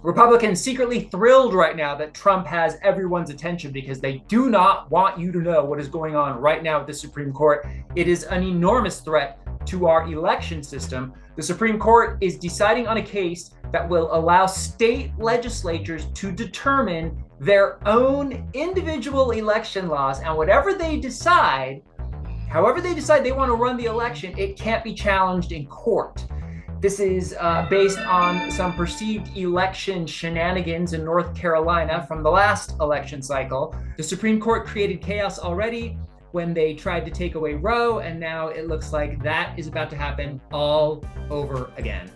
Republicans secretly thrilled right now that Trump has everyone's attention because they do not want you to know what is going on right now at the Supreme Court. It is an enormous threat to our election system. The Supreme Court is deciding on a case that will allow state legislatures to determine their own individual election laws, and whatever they decide, however they decide they want to run the election, it can't be challenged in court. This is based on some perceived election shenanigans in North Carolina from the last election cycle. The Supreme Court created chaos already when they tried to take away Roe, and now it looks like that is about to happen all over again.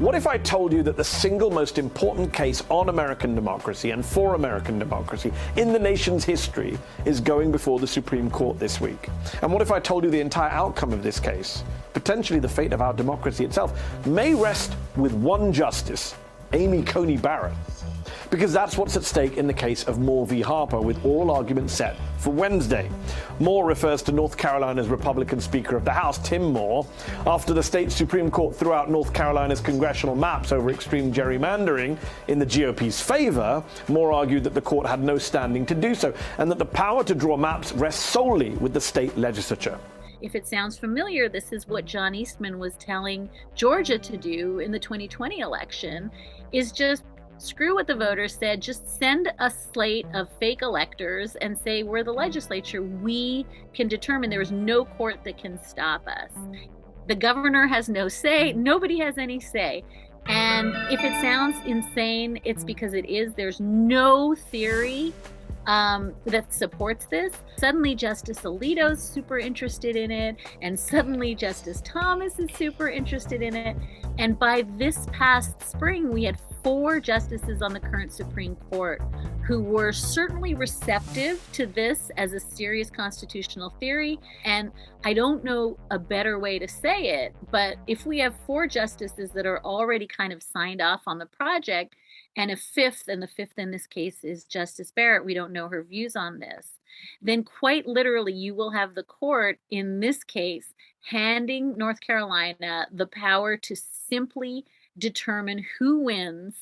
What if I told you that the single most important case on American democracy and for American democracy in the nation's history is going before the Supreme Court this week? And what if I told you the entire outcome of this case, potentially the fate of our democracy itself, may rest with one justice, Amy Coney Barrett? Because that's what's at stake in the case of Moore v. Harper, with oral arguments set for Wednesday. Moore refers to North Carolina's Republican Speaker of the House, Tim Moore. After the state Supreme Court threw out North Carolina's congressional maps over extreme gerrymandering in the GOP's favor, Moore argued that the court had no standing to do so, and that the power to draw maps rests solely with the state legislature. If it sounds familiar, this is what John Eastman was telling Georgia to do in the 2020 election, is just screw what the voters said, just send a slate of fake electors and say we're the legislature. We can determine. There is no court that can stop us. The governor has no say. Nobody has any say. And if it sounds insane, it's because it is. There's no theory that supports this. Suddenly Justice Alito's super interested in it, and suddenly Justice Thomas is super interested in it. And by this past spring, we had 4 justices on the current Supreme Court who were certainly receptive to this as a serious constitutional theory. And I don't know a better way to say it, but if we have 4 justices that are already kind of signed off on the project, and a 5th, and the 5th in this case is Justice Barrett, we don't know her views on this, then quite literally you will have the court in this case handing North Carolina the power to simply determine who wins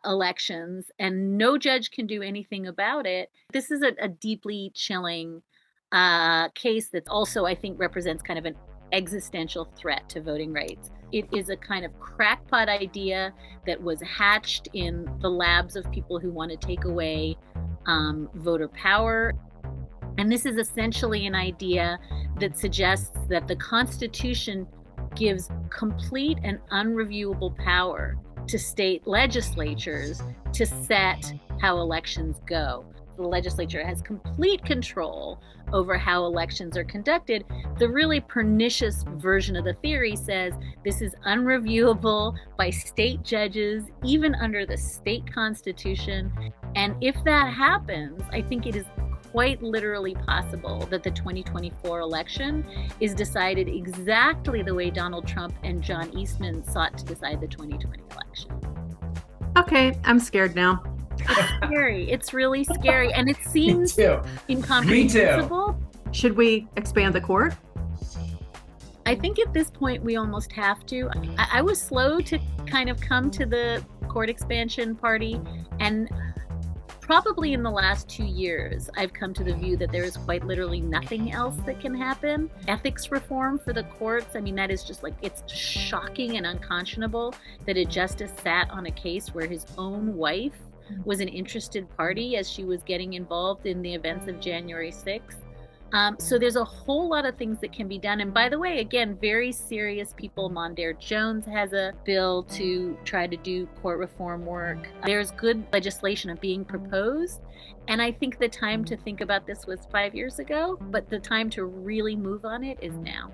elections, and no judge can do anything about it. This is a deeply chilling case that also, I think, represents kind of an existential threat to voting rights. It is a kind of crackpot idea that was hatched in the labs of people who want to take away voter power. And this is essentially an idea that suggests that the Constitution gives complete and unreviewable power to state legislatures to set how elections go. The legislature has complete control over how elections are conducted. The really pernicious version of the theory says this is unreviewable by state judges, even under the state constitution. And if that happens, I think it is quite literally possible that the 2024 election is decided exactly the way Donald Trump and John Eastman sought to decide the 2020 election. Okay, I'm scared now. It's scary. It's really scary. And it seems incomprehensible. Should we expand the court? I think at this point we almost have to. I was slow to kind of come to the court expansion party, and probably in the last 2 years, I've come to the view that there is quite literally nothing else that can happen. Ethics reform for the courts, I mean, that is just like, it's shocking and unconscionable that a justice sat on a case where his own wife was an interested party as she was getting involved in the events of January 6th. So there's a whole lot of things that can be done. And by the way, again, very serious people. Mondaire Jones has a bill to try to do court reform work. There's good legislation being proposed. And I think the time to think about this was 5 years ago, but the time to really move on it is now.